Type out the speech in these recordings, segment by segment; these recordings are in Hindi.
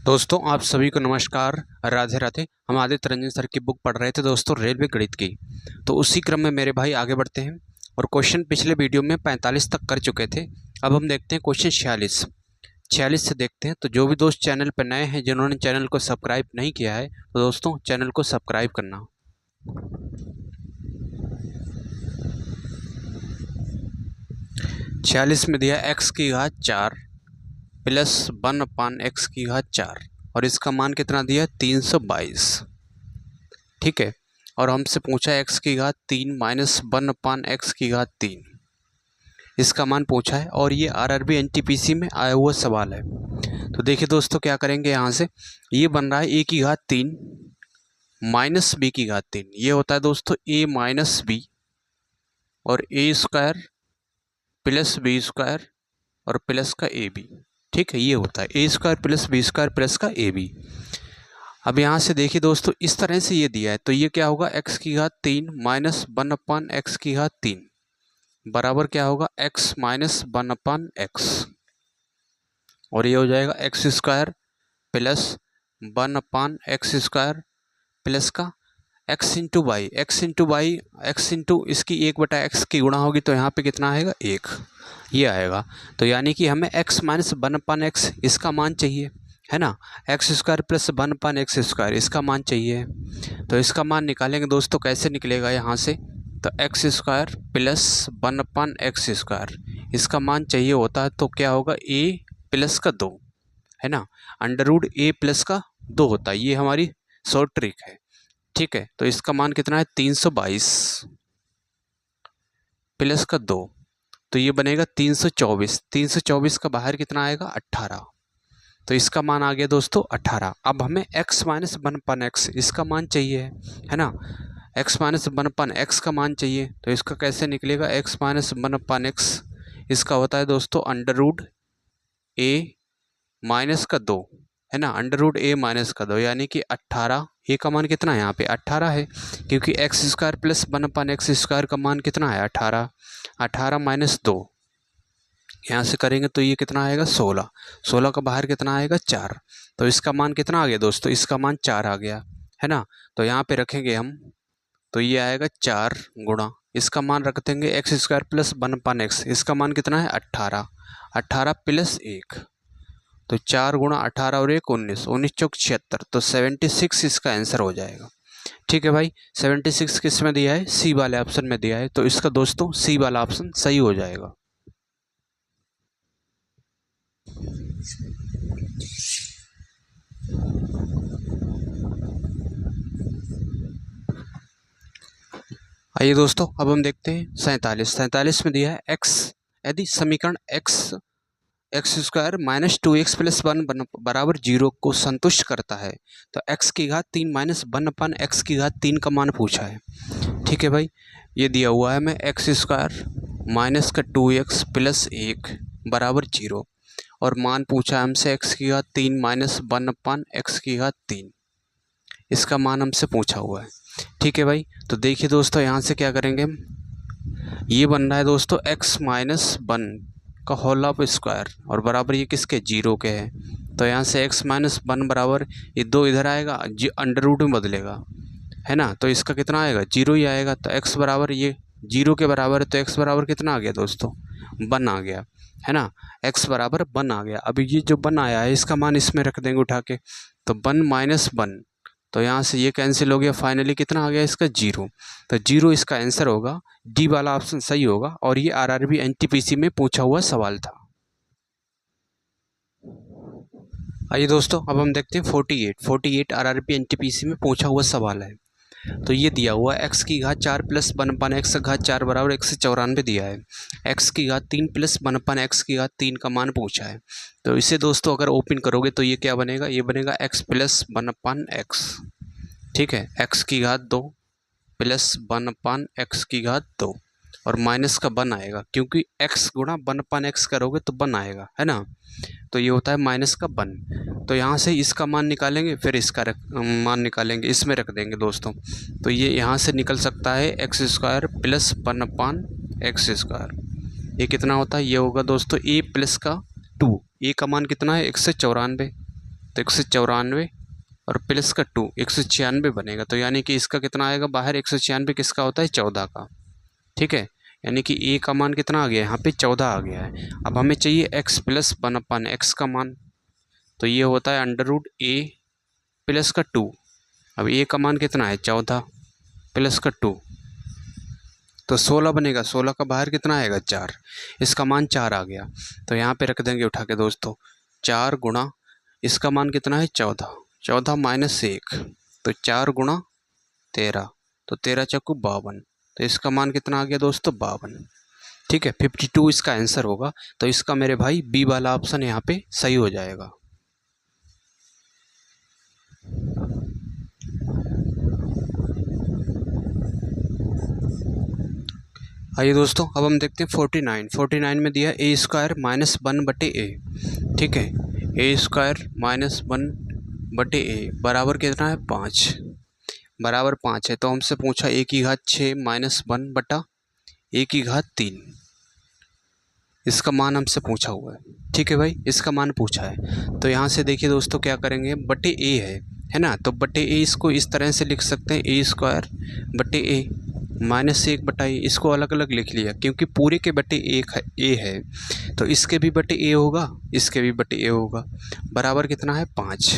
दोस्तों आप सभी को नमस्कार, राधे राधे। हम आदित्य रंजन सर की बुक पढ़ रहे थे दोस्तों, रेलवे गणित की। तो उसी क्रम में मेरे भाई आगे बढ़ते हैं और क्वेश्चन पिछले वीडियो में 45 तक कर चुके थे। अब हम देखते हैं क्वेश्चन 46 से देखते हैं। तो जो भी दोस्त चैनल पर नए हैं, जिन्होंने चैनल को सब्सक्राइब नहीं किया है, तो दोस्तों चैनल को सब्सक्राइब करना। 46 में दिया x की घात 4 प्लस 1/x की घात 4 और इसका मान कितना दिया 322। ठीक है, और हमसे पूछा x की घात 3 माइनस 1/x की घात 3, इसका मान पूछा है और ये आरआरबी एनटीपीसी में आया हुआ सवाल है। तो देखिए दोस्तों क्या करेंगे, यहाँ से ये बन रहा है a की घात 3 माइनस b की घात 3। ये होता है दोस्तों a माइनस b और a square plus b square और प्लस का ए बी। ठीक है, ये होता है A square plus B square plus का ए बी। अब यहाँ से देखिए दोस्तों, इस तरह से ये दिया है, तो ये क्या होगा x की घात 3 माइनस 1/x की घात 3 बराबर क्या होगा x माइनस 1/x, और ये हो जाएगा x square plus 1/x square plus का x into y. X into इसकी 1/x की गुणा होगी, तो यहाँ पे कितना आएगा 1, ये आएगा। तो यानी कि हमें x माइनस 1/x इसका मान चाहिए, है ना। X square plus 1/x square इसका मान चाहिए। तो इसका मान निकालेंगे दोस्तों, कैसे निकलेगा यहाँ से, तो x square plus 1/x square इसका मान चाहिए होता है, तो क्या होगा a प्लस का 2, है ना। अंडर रूट a प्लस का 2 होता है, ये हमारी शॉर्ट ट्रिक है। ठीक है, तो इसका मान कितना है 322 प्लस का 2, तो ये बनेगा 324। 324 का बाहर कितना आएगा 18, तो इसका मान आ गया दोस्तों 18। अब हमें x माइनस 1/x इसका मान चाहिए, है ना। x माइनस 1/x का मान चाहिए, तो इसका कैसे निकलेगा, x माइनस 1/x इसका होता है दोस्तों अंडर रूट a माइनस का 2, है ना। अंडर रूट a माइनस का 2 यानी कि 18। a का मान कितना है यहाँ पे 18 है, क्योंकि x square plus 1/x square का मान कितना है 18। 18 माइनस 2 यहाँ से करेंगे तो ये कितना आएगा 16। 16 का बाहर कितना आएगा 4, तो इसका मान कितना आ गया दोस्तों, इसका मान 4 आ गया, है ना। तो यहाँ पे रखेंगे हम, तो ये आएगा 4 गुणा इसका मान रख देंगे एक्स स्क्वायर प्लस 1/x, इसका मान कितना है 18। 18 प्लस 1, तो 4 गुणा 18 और 1 19, 19 चौक 76, तो 76 इसका आंसर हो जाएगा। ठीक है भाई, 76 किस में दिया है, सी वाले ऑप्शन में दिया है, तो इसका दोस्तों सी वाला ऑप्शन सही हो जाएगा। आइए दोस्तों, अब हम देखते हैं 47 में दिया है x, यदि समीकरण x square minus 2x plus 1 बराबर 0 को संतुष्ट करता है, तो x की घात 3 माइनस 1/x की घात 3 का मान पूछा है। ठीक है भाई, ये दिया हुआ है हमें एक्स स्क्वायर माइनस का 2x प्लस 1 बराबर 0, और मान पूछा है हमसे x की घात 3 माइनस 1/x की घात 3, इसका मान हमसे पूछा हुआ है। ठीक है भाई, तो देखिए दोस्तों यहाँ से क्या करेंगे हम, ये बन रहा है दोस्तों x माइनस 1 का होल ऑफ स्क्वायर और बराबर ये किसके 0 के है, तो यहाँ से x माइनस 1 बराबर ये 2 इधर आएगा, जी अंडर रूट में बदलेगा, है ना। तो इसका कितना आएगा 0 ही आएगा, तो x बराबर ये 0 के बराबर है, तो x बराबर कितना आ गया दोस्तों 1 आ गया, है ना। x बराबर 1 आ गया। अभी ये जो 1 आया है इसका मान इसमें रख देंगे उठा के, तो 1 माइनस 1, तो यहाँ से ये कैंसिल हो गया, फाइनली कितना आ गया इसका 0, तो 0 इसका आंसर होगा, डी वाला ऑप्शन सही होगा। और ये आरआरबी एनटीपीसी में पूछा हुआ सवाल था। आइए दोस्तों, अब हम देखते हैं 48 आरआरबी एनटीपीसी में पूछा हुआ सवाल है। तो ये दिया हुआ है x की घात 4 प्लस 1/x की घात 4 बराबर 194 दिया है। x की घात 3 प्लस 1/x की घात 3 का मान पूछा है। तो इसे दोस्तों अगर ओपन करोगे तो ये क्या बनेगा, ये बनेगा x प्लस 1/x। ठीक है, x की घात 2 प्लस 1/x की घात 2 और माइनस का 1 आएगा, क्योंकि x गुणा 1/x करोगे तो 1 आएगा, है ना। तो ये होता है माइनस का 1। तो यहाँ से इसका मान निकालेंगे, फिर इसका मान निकालेंगे, इसमें रख देंगे दोस्तों। तो ये यहाँ से निकल सकता है x square plus 1/x square. ये कितना होता है, ये होगा दोस्तों a प्लस का 2। a का मान कितना है 194, तो 194 और प्लस का 2 196 बनेगा। तो यानी कि इसका कितना आएगा बाहर, 196 किसका होता है 14 का। ठीक है, यानी कि ए का मान कितना आ गया यहाँ पे 14 आ गया है। अब हमें चाहिए x प्लस 1/x का मान, तो ये होता है √a प्लस का 2। अब ए का मान कितना है 14 प्लस का 2 तो 16 बनेगा। 16 का बाहर कितना आएगा 4, इसका मान 4 आ गया। तो यहाँ पे रख देंगे उठा के दोस्तों, 4 गुणा इसका मान कितना है 14, 14 माइनस 1 तो 4 गुणा 13 तो 13 चक्कू 52, तो इसका मान कितना आ गया दोस्तों 52। ठीक है, 52 इसका आंसर होगा। तो इसका मेरे भाई बी वाला ऑप्शन यहाँ पे सही हो जाएगा। आइए दोस्तों, अब हम देखते हैं 49 में दिया ए स्क्वायर माइनस 1/a। ठीक है, ए स्क्वायर माइनस 1/a बराबर कितना है 5, बराबर 5 है। तो हमसे पूछा ए की घात 6 माइनस 1/a की घात 3, इसका मान हमसे पूछा हुआ है। ठीक है भाई, इसका मान पूछा है। तो यहाँ से देखिए दोस्तों क्या करेंगे, बटे ए है ना, तो बटे ए इसको इस तरह से लिख सकते हैं, ए स्क्वायर बटे ए माइनस 1/a। इसको अलग अलग लिख लिया क्योंकि पूरे के बटे ए है, तो इसके भी बटे ए होगा, इसके भी बटे ए होगा, बराबर कितना है 5।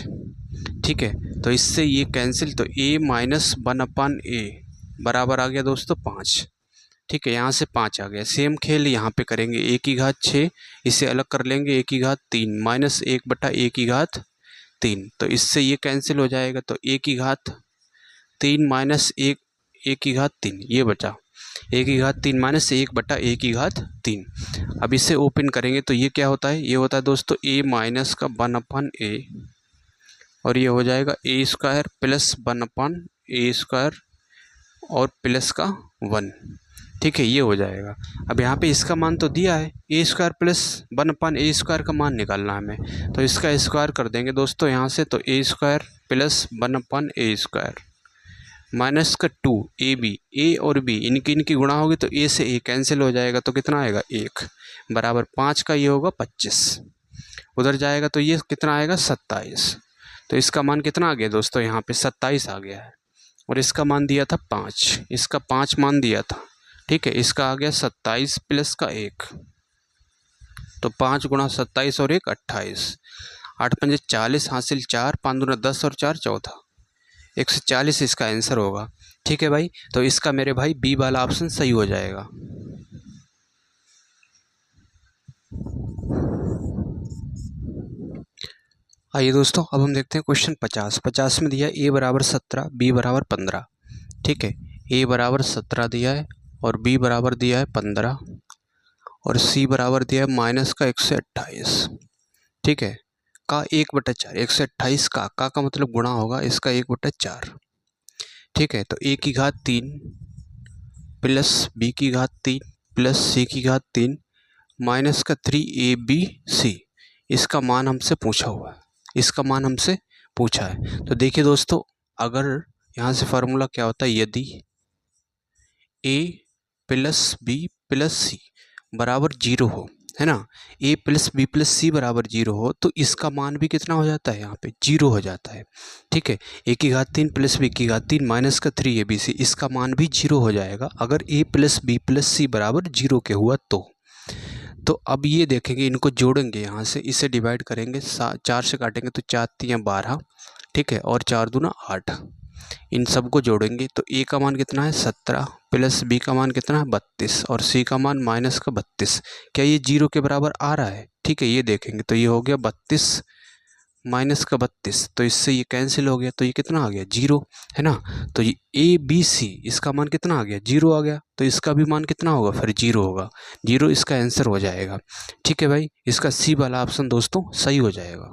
ठीक है, तो इससे ये कैंसिल, तो a माइनस 1/a बराबर आ गया दोस्तों 5। ठीक है, यहाँ से 5 आ गया। सेम खेल यहाँ पे करेंगे, a की घात 6 इसे अलग कर लेंगे, a की घात 3 माइनस 1/a की घात 3, तो इससे ये कैंसिल हो जाएगा। तो a की घात 3 माइनस 1 a की घात 3 ये बचा, a की घात 3 माइनस 1/a की घात 3। अब इसे ओपन करेंगे तो ये क्या होता है, ये होता है दोस्तों a माइनस का 1/a और ये हो जाएगा a square plus 1/a square और प्लस का 1। ठीक है, ये हो जाएगा। अब यहाँ पे इसका मान तो दिया है, A square plus 1/a square का मान निकालना है हमें, तो इसका स्क्वायर कर देंगे दोस्तों यहाँ से। तो a square plus 1/a square minus का 2 ab, a और b इनकी गुणा होगी तो a से a कैंसिल हो जाएगा, तो कितना आएगा 1 बराबर 5 का ये होगा 25, उधर जाएगा तो ये कितना आएगा 27। तो इसका मान कितना आ गया दोस्तों यहाँ पे 27 आ गया है, और इसका मान दिया था 5, इसका 5 मान दिया था। ठीक है, इसका आ गया 27 प्लस का 1, तो 5 गुणा 27 और 1 28, 8 पंजे 40 हासिल 4, 5 दूना 10 और 4 14, 140 इसका आंसर होगा। ठीक है भाई, तो इसका मेरे भाई बी वाला ऑप्शन सही हो जाएगा। आइए दोस्तों, अब हम देखते हैं क्वेश्चन 50 में दिया ए बराबर 17 बी बराबर 15। ठीक है, ए बराबर 17 दिया है और बी बराबर दिया है 15 और सी बराबर दिया है माइनस का 128। ठीक है, का 1/4, 128 का मतलब गुणा होगा इसका 1/4। ठीक है, तो a की घात 3 प्लस b की घात 3 प्लस c की घात 3 माइनस का 3abc, इसका मान हमसे पूछा हुआ है, इसका मान हमसे पूछा है। तो देखिए दोस्तों, अगर यहाँ से फार्मूला क्या होता है, यदि a plus b plus c बराबर 0 हो, है ना, a प्लस बी प्लस सी बराबर 0 हो, तो इसका मान भी कितना हो जाता है यहाँ पे 0 हो जाता है। ठीक है, a की घात 3 प्लस b की घात 3 माइनस का 3abc, इसका मान भी 0 हो जाएगा अगर a प्लस बी प्लस सी बराबर 0 के हुआ तो अब ये देखेंगे, इनको जोड़ेंगे, यहाँ से इसे डिवाइड करेंगे, 4 से काटेंगे तो 4 3 12। ठीक है, और 4 दूना 8, इन सबको जोड़ेंगे तो a का मान कितना है 17 प्लस b का मान कितना है 32 और c का मान माइनस का 32। क्या ये 0 के बराबर आ रहा है? ठीक है, ये देखेंगे तो ये हो गया 32 माइनस का 32, तो इससे ये कैंसिल हो गया, तो ये कितना आ गया 0, है ना। तो ये ABC इसका मान कितना आ गया 0 आ गया, तो इसका भी मान कितना होगा फिर 0 होगा, 0 इसका आंसर हो जाएगा। ठीक है भाई, इसका सी वाला ऑप्शन दोस्तों सही हो जाएगा।